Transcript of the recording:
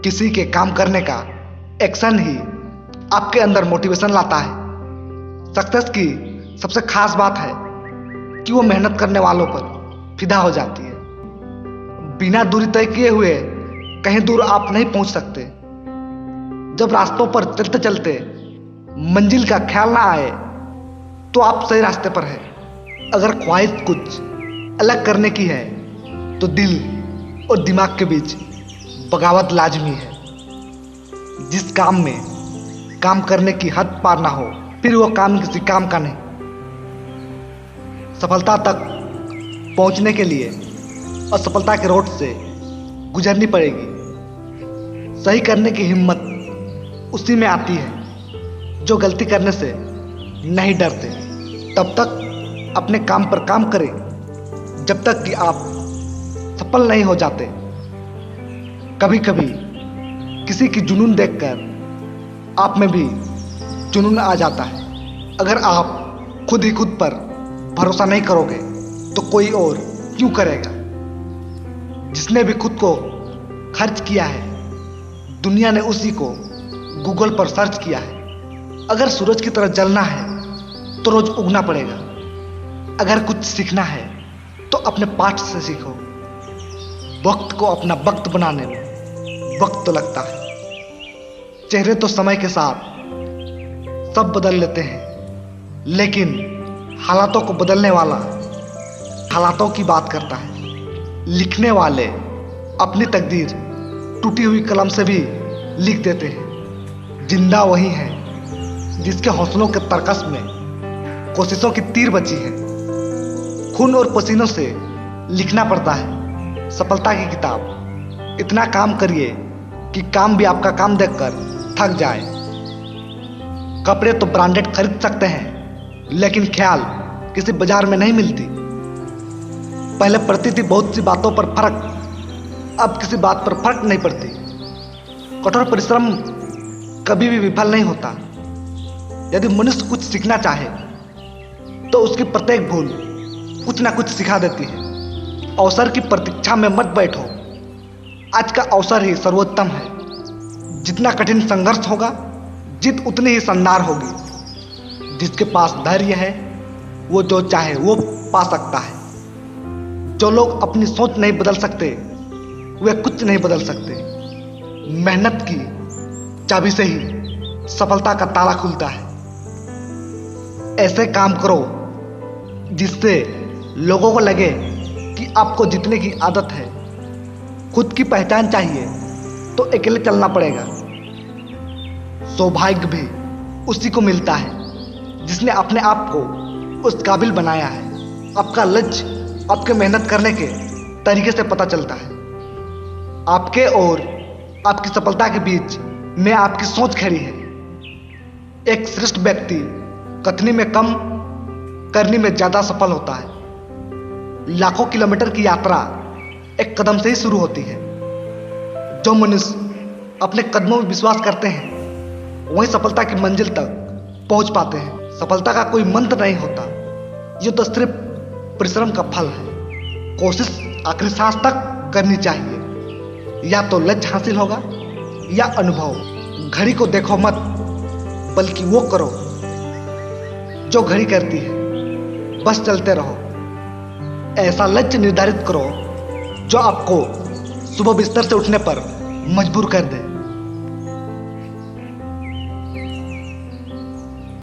किसी के काम करने का एक्शन ही आपके अंदर मोटिवेशन लाता है। सक्सेस की सबसे खास बात है कि वो मेहनत करने वालों पर फिदा हो जाती है। बिना दूरी तय किए हुए कहीं दूर आप नहीं पहुंच सकते। जब रास्तों पर चलते चलते मंजिल का ख्याल ना आए तो आप सही रास्ते पर हैं। अगर ख्वाहिश कुछ अलग करने की है तो दिल और दिमाग के बीच बगावत लाजमी है। जिस काम में काम करने की हद पार ना हो फिर वो काम किसी काम का नहीं। सफलता तक पहुंचने के लिए असफलता के रोड से गुजरनी पड़ेगी। सही करने की हिम्मत उसी में आती है जो गलती करने से नहीं डरते। तब तक अपने काम पर काम करें जब तक कि आप सफल नहीं हो जाते। कभी कभी किसी की जुनून देखकर आप में भी जुनून आ जाता है। अगर आप खुद ही खुद पर भरोसा नहीं करोगे तो कोई और क्यों करेगा। जिसने भी खुद को खर्च किया है दुनिया ने उसी को गूगल पर सर्च किया है। अगर सूरज की तरह जलना है तो रोज उगना पड़ेगा। अगर कुछ सीखना है तो अपने पाठ से सीखो। वक्त को अपना वक्त बनाने में वक्त तो लगता है। चेहरे तो समय के साथ सब बदल लेते हैं लेकिन हालातों को बदलने वाला हालातों की बात करता है। लिखने वाले अपनी तकदीर टूटी हुई कलम से भी लिख देते हैं। जिंदा वही है जिसके हौसलों के तरकस में कोशिशों की तीर बची है। खून और पसीनों से लिखना पड़ता है सफलता की किताब। इतना काम करिए कि काम भी आपका काम देखकर थक जाए। कपड़े तो ब्रांडेड खरीद सकते हैं लेकिन ख्याल किसी बाजार में नहीं मिलती। पहले पड़ती थी बहुत सी बातों पर फर्क, अब किसी बात पर फर्क नहीं पड़ती। कठोर परिश्रम कभी भी विफल नहीं होता। यदि मनुष्य कुछ सीखना चाहे तो उसकी प्रत्येक भूल कुछ ना कुछ सिखा देती है। अवसर की प्रतीक्षा में मत बैठो। आज का अवसर ही सर्वोत्तम है। जितना कठिन संघर्ष होगा जीत उतनी ही शानदार होगी। जिसके पास धैर्य है वो जो चाहे वो पा सकता है। जो लोग अपनी सोच नहीं बदल सकते वे कुछ नहीं बदल सकते। मेहनत की चाबी से ही सफलता का ताला खुलता है। ऐसे काम करो जिससे लोगों को लगे कि आपको जीतने की आदत है। खुद की पहचान चाहिए तो अकेले चलना पड़ेगा। सौभाग्य भी उसी को मिलता है जिसने अपने आप को उस काबिल बनाया है। आपका लक्ष्य आपके मेहनत करने के तरीके से पता चलता है। आपके और आपकी सफलता के बीच में आपकी सोच खड़ी है। एक श्रेष्ठ व्यक्ति कथनी में कम करने में ज्यादा सफल होता है। लाखों किलोमीटर की यात्रा एक कदम से ही शुरू होती है। जो मनुष्य अपने कदमों में विश्वास करते हैं वही सफलता की मंजिल तक पहुंच पाते हैं। सफलता का कोई मंत्र नहीं होता, ये तो सिर्फ परिश्रम का फल है। कोशिश आखिरी सांस तक करनी चाहिए। या तो लक्ष्य हासिल होगा या अनुभव। घड़ी को देखो मत बल्कि वो करो जो घड़ी करती है। बस चलते रहो। ऐसा लक्ष्य निर्धारित करो जो आपको सुबह बिस्तर से उठने पर मजबूर कर दे।